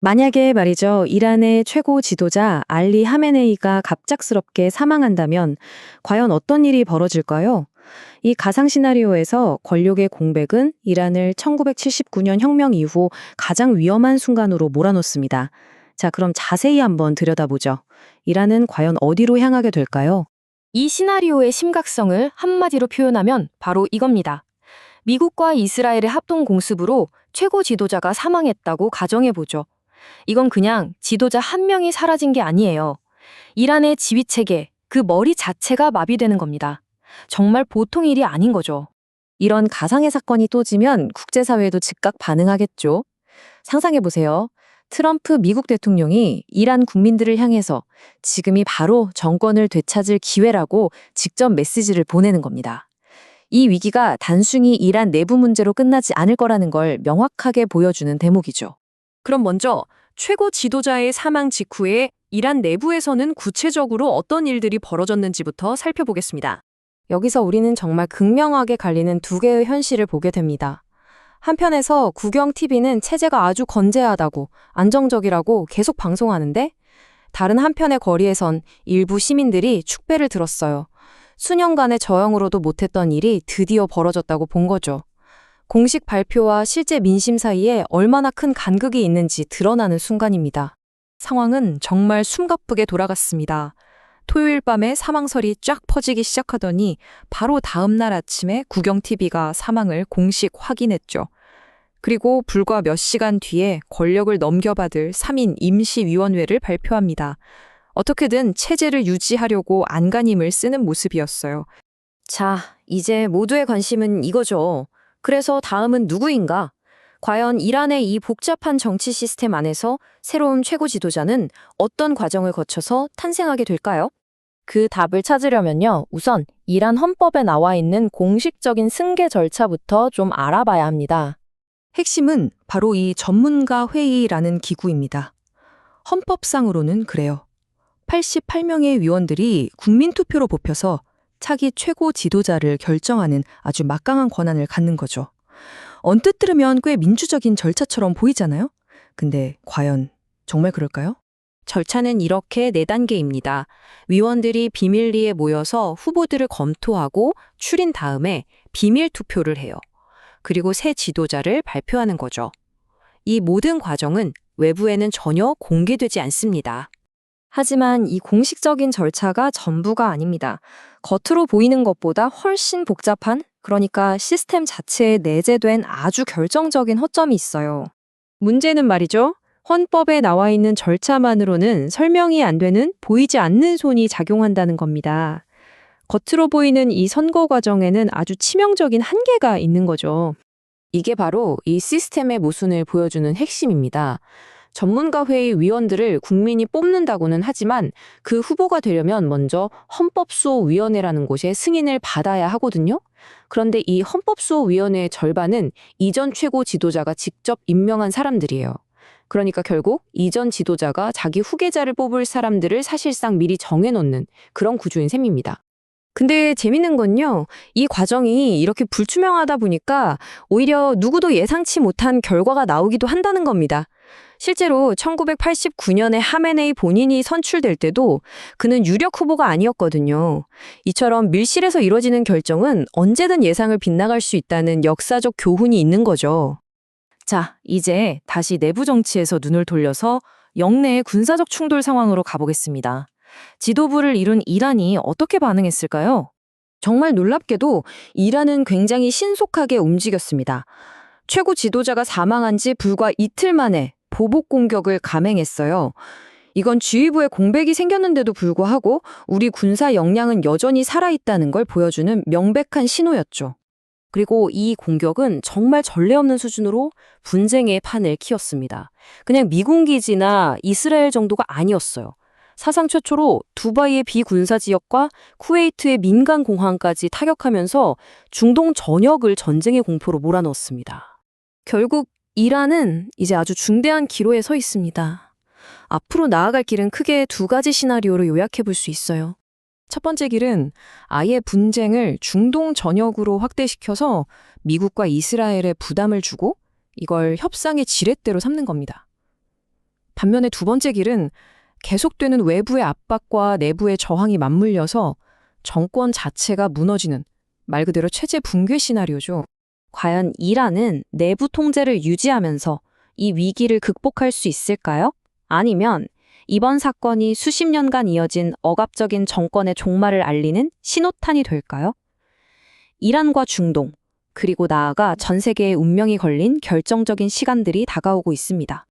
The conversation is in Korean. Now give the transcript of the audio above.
만약에 말이죠, 이란의 최고 지도자 알리 하메네이가 갑작스럽게 사망한다면 과연 어떤 일이 벌어질까요? 이 가상 시나리오에서 권력의 공백은 이란을 1979년 혁명 이후 가장 위험한 순간으로 몰아놓습니다. 자, 그럼 자세히 한번 들여다보죠. 이란은 과연 어디로 향하게 될까요? 이 시나리오의 심각성을 한마디로 표현하면 바로 이겁니다. 미국과 이스라엘의 합동 공습으로 최고 지도자가 사망했다고 가정해보죠. 이건 그냥 지도자 한 명이 사라진 게 아니에요. 이란의 지휘 체계, 그 머리 자체가 마비되는 겁니다. 정말 보통 일이 아닌 거죠. 이런 가상의 사건이 또지면 국제사회도 즉각 반응하겠죠. 상상해보세요. 트럼프 미국 대통령이 이란 국민들을 향해서 지금이 바로 정권을 되찾을 기회라고 직접 메시지를 보내는 겁니다. 이 위기가 단순히 이란 내부 문제로 끝나지 않을 거라는 걸 명확하게 보여주는 대목이죠. 그럼 먼저 최고 지도자의 사망 직후에 이란 내부에서는 구체적으로 어떤 일들이 벌어졌는지부터 살펴보겠습니다. 여기서 우리는 정말 극명하게 갈리는 두 개의 현실을 보게 됩니다. 한편에서 국영 TV는 체제가 아주 건재하다고, 안정적이라고 계속 방송하는데, 다른 한편의 거리에선 일부 시민들이 축배를 들었어요. 수년간의 저항으로도 못했던 일이 드디어 벌어졌다고 본 거죠. 공식 발표와 실제 민심 사이에 얼마나 큰 간극이 있는지 드러나는 순간입니다. 상황은 정말 숨가쁘게 돌아갔습니다. 토요일 밤에 사망설이 쫙 퍼지기 시작하더니 바로 다음 날 아침에 국영TV가 사망을 공식 확인했죠. 그리고 불과 몇 시간 뒤에 권력을 넘겨받을 3인 임시위원회를 발표합니다. 어떻게든 체제를 유지하려고 안간힘을 쓰는 모습이었어요. 자, 이제 모두의 관심은 이거죠. 그래서 다음은 누구인가? 과연 이란의 이 복잡한 정치 시스템 안에서 새로운 최고 지도자는 어떤 과정을 거쳐서 탄생하게 될까요? 그 답을 찾으려면요, 우선 이란 헌법에 나와 있는 공식적인 승계 절차부터 좀 알아봐야 합니다. 핵심은 바로 이 전문가 회의라는 기구입니다. 헌법상으로는 그래요. 88명의 위원들이 국민투표로 뽑혀서 차기 최고 지도자를 결정하는 아주 막강한 권한을 갖는 거죠. 언뜻 들으면 꽤 민주적인 절차처럼 보이잖아요? 근데 과연 정말 그럴까요? 절차는 이렇게 4단계입니다. 위원들이 비밀리에 모여서 후보들을 검토하고 추린 다음에 비밀 투표를 해요. 그리고 새 지도자를 발표하는 거죠. 이 모든 과정은 외부에는 전혀 공개되지 않습니다. 하지만 이 공식적인 절차가 전부가 아닙니다. 겉으로 보이는 것보다 훨씬 복잡한, 그러니까 시스템 자체에 내재된 아주 결정적인 허점이 있어요. 문제는 말이죠. 헌법에 나와 있는 절차만으로는 설명이 안 되는 보이지 않는 손이 작용한다는 겁니다. 겉으로 보이는 이 선거 과정에는 아주 치명적인 한계가 있는 거죠. 이게 바로 이 시스템의 모순을 보여주는 핵심입니다. 전문가 회의 위원들을 국민이 뽑는다고는 하지만 그 후보가 되려면 먼저 헌법수호위원회라는 곳에 승인을 받아야 하거든요. 그런데 이 헌법수호위원회의 절반은 이전 최고 지도자가 직접 임명한 사람들이에요. 그러니까 결국 이전 지도자가 자기 후계자를 뽑을 사람들을 사실상 미리 정해놓는 그런 구조인 셈입니다. 근데 재밌는 건요, 이 과정이 이렇게 불투명하다 보니까 오히려 누구도 예상치 못한 결과가 나오기도 한다는 겁니다. 실제로 1989년에 하메네이 본인이 선출될 때도 그는 유력 후보가 아니었거든요. 이처럼 밀실에서 이뤄지는 결정은 언제든 예상을 빗나갈 수 있다는 역사적 교훈이 있는 거죠. 자, 이제 다시 내부 정치에서 눈을 돌려서 영내의 군사적 충돌 상황으로 가보겠습니다. 지도부를 이룬 이란이 어떻게 반응했을까요? 정말 놀랍게도 이란은 굉장히 신속하게 움직였습니다. 최고 지도자가 사망한 지 불과 이틀 만에 보복 공격을 감행했어요. 이건 지휘부에 공백이 생겼는데도 불구하고 우리 군사 역량은 여전히 살아있다는 걸 보여주는 명백한 신호였죠. 그리고 이 공격은 정말 전례 없는 수준으로 분쟁의 판을 키웠습니다. 그냥 미군 기지나 이스라엘 정도가 아니었어요. 사상 최초로 두바이의 비군사 지역과 쿠웨이트의 민간 공항까지 타격하면서 중동 전역을 전쟁의 공포로 몰아넣었습니다. 결국 이란은 이제 아주 중대한 기로에 서 있습니다. 앞으로 나아갈 길은 크게 두 가지 시나리오로 요약해 볼 수 있어요. 첫 번째 길은 아예 분쟁을 중동 전역으로 확대시켜서 미국과 이스라엘에 부담을 주고 이걸 협상의 지렛대로 삼는 겁니다. 반면에 두 번째 길은 계속되는 외부의 압박과 내부의 저항이 맞물려서 정권 자체가 무너지는 말 그대로 체제 붕괴 시나리오죠. 과연 이란은 내부 통제를 유지하면서 이 위기를 극복할 수 있을까요? 아니면 이번 사건이 수십 년간 이어진 억압적인 정권의 종말을 알리는 신호탄이 될까요? 이란과 중동, 그리고 나아가 전 세계의 운명이 걸린 결정적인 시간들이 다가오고 있습니다.